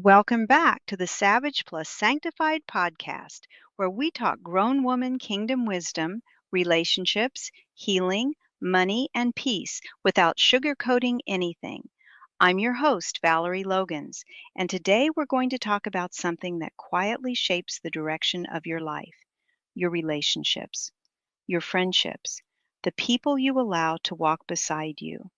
Welcome back to the Savage Sanctified Podcast, where we talk grown woman kingdom wisdom, relationships, healing, money, and peace without sugarcoating anything. I'm your host, Valeri Logans, and today we're going to talk about something that quietly shapes the direction of your life: your relationships, your friendships, the people you allow to walk beside you.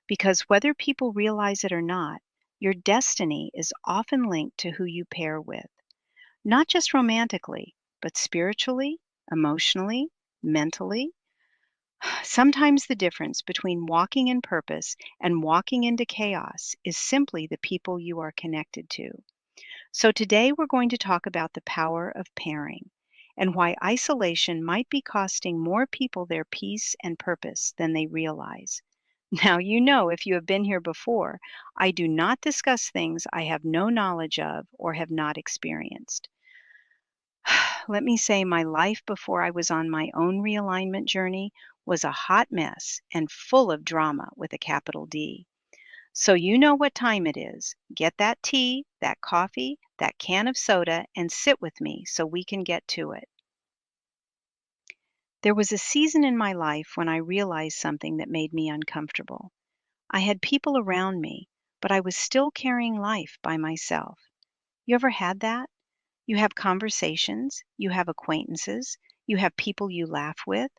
Because whether people realize it or not, your destiny is often linked to who you pair with, not just romantically, but spiritually, emotionally, mentally. Sometimes the difference between walking in purpose and walking into chaos is simply the people you are connected to. So today we're going to talk about the power of pairing and why isolation might be costing more people their peace and purpose than they realize. Now, if you have been here before, I do not discuss things I have no knowledge of or have not experienced. Let me say, my life before I was on my own realignment journey was a hot mess and full of drama with a capital D. So you know what time it is. Get that tea, that coffee, that can of soda, and sit with me so we can get to it. There was a season in my life when I realized something that made me uncomfortable. I had people around me, but I was still carrying life by myself. You ever had that? You have conversations, you have acquaintances, you have people you laugh with,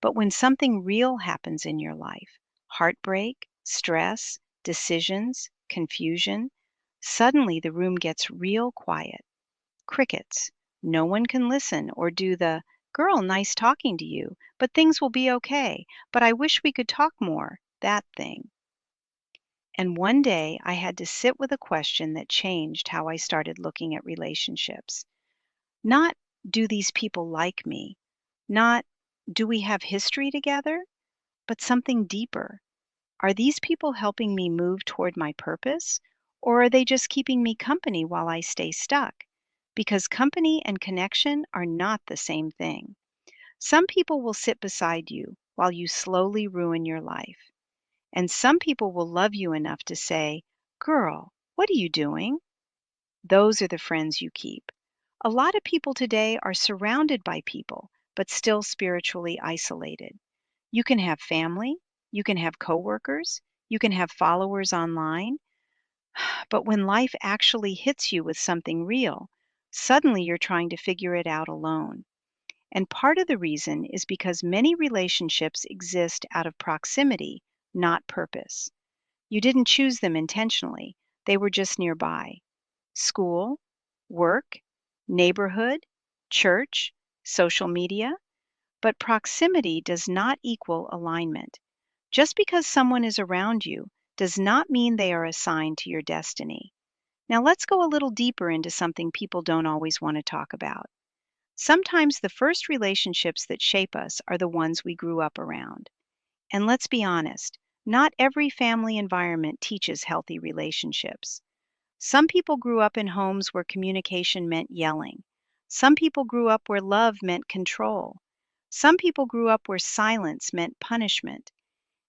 but when something real happens in your life, heartbreak, stress, decisions, confusion, suddenly the room gets real quiet. Crickets. No one can listen or do the, "Girl, nice talking to you, but things will be okay, but I wish we could talk more," that thing. And one day I had to sit with a question that changed how I started looking at relationships. Not, do these people like me? Not, do we have history together? But something deeper. Are these people helping me move toward my purpose? Or are they just keeping me company while I stay stuck? Because company and connection are not the same thing. Some people will sit beside you while you slowly ruin your life. And some people will love you enough to say, "Girl, what are you doing?" Those are the friends you keep. A lot of people today are surrounded by people, but still spiritually isolated. You can have family, you can have coworkers, you can have followers online, but when life actually hits you with something real, suddenly you're trying to figure it out alone. And part of the reason is because many relationships exist out of proximity, not purpose. You didn't choose them intentionally, they were just nearby. School, work, neighborhood, church, social media. But proximity does not equal alignment. Just because someone is around you does not mean they are assigned to your destiny. Now let's go a little deeper into something people don't always want to talk about. Sometimes the first relationships that shape us are the ones we grew up around. And let's be honest, not every family environment teaches healthy relationships. Some people grew up in homes where communication meant yelling. Some people grew up where love meant control. Some people grew up where silence meant punishment.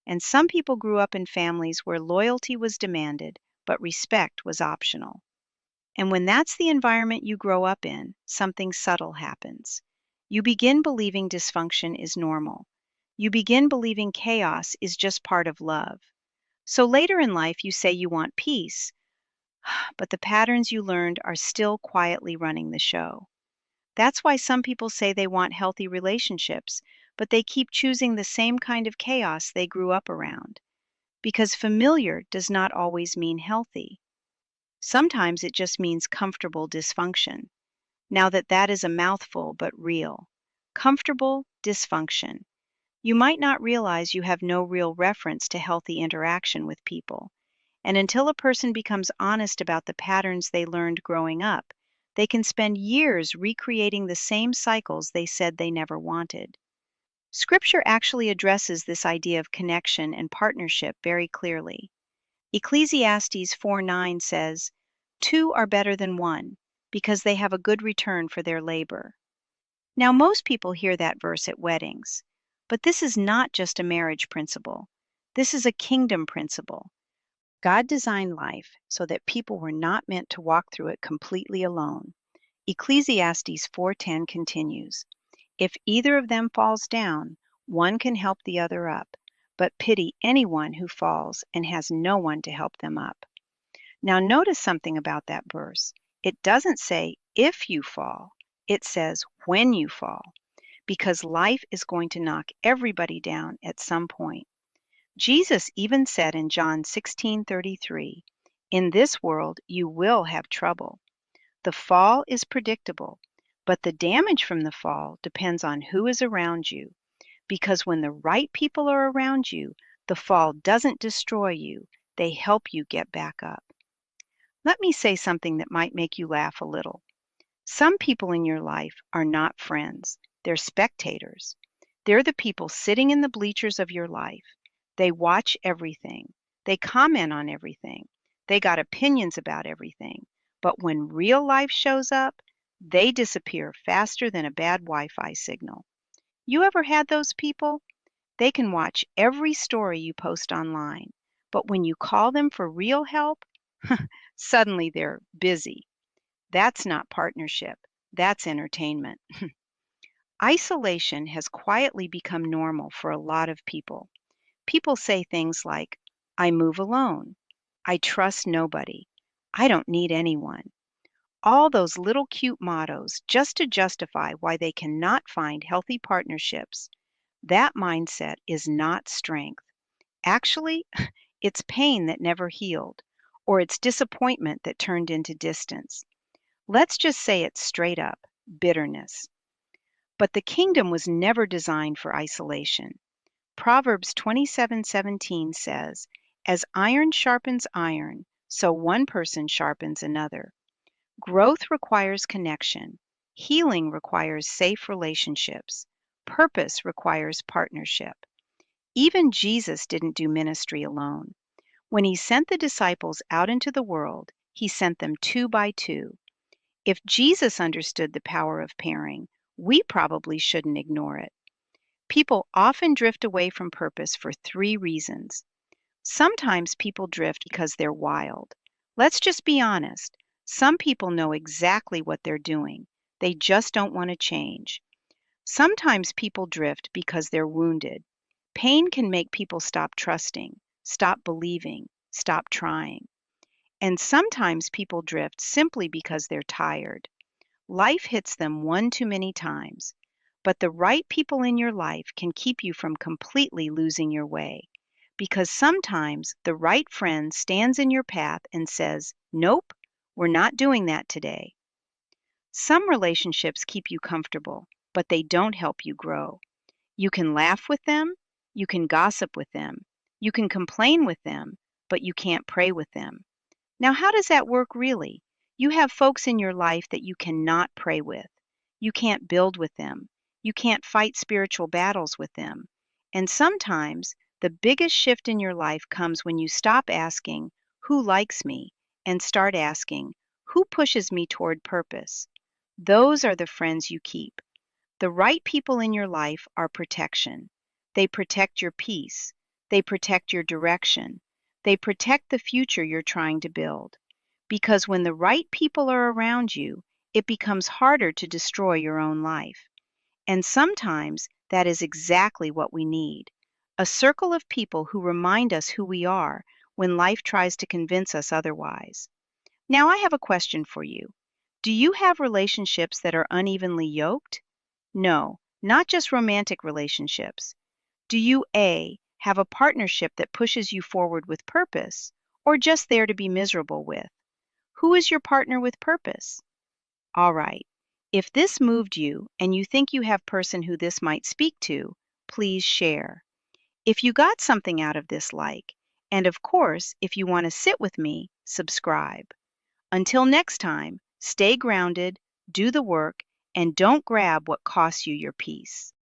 And some people grew up in families where loyalty was demanded, but respect was optional. And when that's the environment you grow up in, something subtle happens. You begin believing dysfunction is normal. You begin believing chaos is just part of love. So later in life, you say you want peace, but the patterns you learned are still quietly running the show. That's why some people say they want healthy relationships, but they keep choosing the same kind of chaos they grew up around. Because familiar does not always mean healthy. Sometimes it just means comfortable dysfunction. Now that is a mouthful, but real. Comfortable dysfunction. You might not realize you have no real reference to healthy interaction with people. And until a person becomes honest about the patterns they learned growing up, they can spend years recreating the same cycles they said they never wanted. Scripture actually addresses this idea of connection and partnership very clearly. Ecclesiastes 4:9 says, "Two are better than one, because they have a good return for their labor." Now, most people hear that verse at weddings, but this is not just a marriage principle. This is a kingdom principle. God designed life so that people were not meant to walk through it completely alone. Ecclesiastes 4:10 continues, "If either of them falls down, one can help the other up, but pity anyone who falls and has no one to help them up." Now notice something about that verse. It doesn't say if you fall, it says when you fall, because life is going to knock everybody down at some point. Jesus even said in John 16:33, "In this world you will have trouble." The fall is predictable, but the damage from the fall depends on who is around you, because when the right people are around you, the fall doesn't destroy you, they help you get back up. Let me say something that might make you laugh a little. Some people in your life are not friends, they're spectators. They're the people sitting in the bleachers of your life. They watch everything. They comment on everything. They got opinions about everything. But when real life shows up, they disappear faster than a bad Wi-Fi signal. You ever had those people? They can watch every story you post online, but when you call them for real help, suddenly they're busy. That's not partnership. That's entertainment. Isolation has quietly become normal for a lot of people. People say things like, "I move alone. I trust nobody. I don't need anyone." All those little cute mottos just to justify why they cannot find healthy partnerships. That mindset is not strength. Actually, it's pain that never healed, or it's disappointment that turned into distance. Let's just say it straight up, bitterness. But the kingdom was never designed for isolation. Proverbs 27:17 says, "As iron sharpens iron, so one person sharpens another." Growth requires connection. Healing requires safe relationships. Purpose requires partnership. Even Jesus didn't do ministry alone. When he sent the disciples out into the world, he sent them two by two. If Jesus understood the power of pairing, we probably shouldn't ignore it. People often drift away from purpose for three reasons. Sometimes people drift because they're wild. Let's just be honest. Some people know exactly what they're doing. They just don't want to change. Sometimes people drift because they're wounded. Pain can make people stop trusting, stop believing, stop trying. And sometimes people drift simply because they're tired. Life hits them one too many times. But the right people in your life can keep you from completely losing your way. Because sometimes the right friend stands in your path and says, "Nope, we're not doing that today." Some relationships keep you comfortable, but they don't help you grow. You can laugh with them, you can gossip with them, you can complain with them, but you can't pray with them. Now, how does that work really? You have folks in your life that you cannot pray with. You can't build with them. You can't fight spiritual battles with them. And sometimes the biggest shift in your life comes when you stop asking, "Who likes me?" and start asking, "Who pushes me toward purpose?" Those are the friends you keep. The right people in your life are protection. They protect your peace. They protect your direction. They protect the future you're trying to build. Because when the right people are around you, it becomes harder to destroy your own life. And sometimes that is exactly what we need. A circle of people who remind us who we are when life tries to convince us otherwise. Now, I have a question for you. Do you have relationships that are unevenly yoked? No, not just romantic relationships. Do you A, have a partnership that pushes you forward with purpose, or just there to be miserable with? Who is your partner with purpose? All right. If this moved you and you think you have person who this might speak to, please share. If you got something out of this and of course, if you want to sit with me, subscribe. Until next time, stay grounded, do the work, and don't grab what costs you your peace.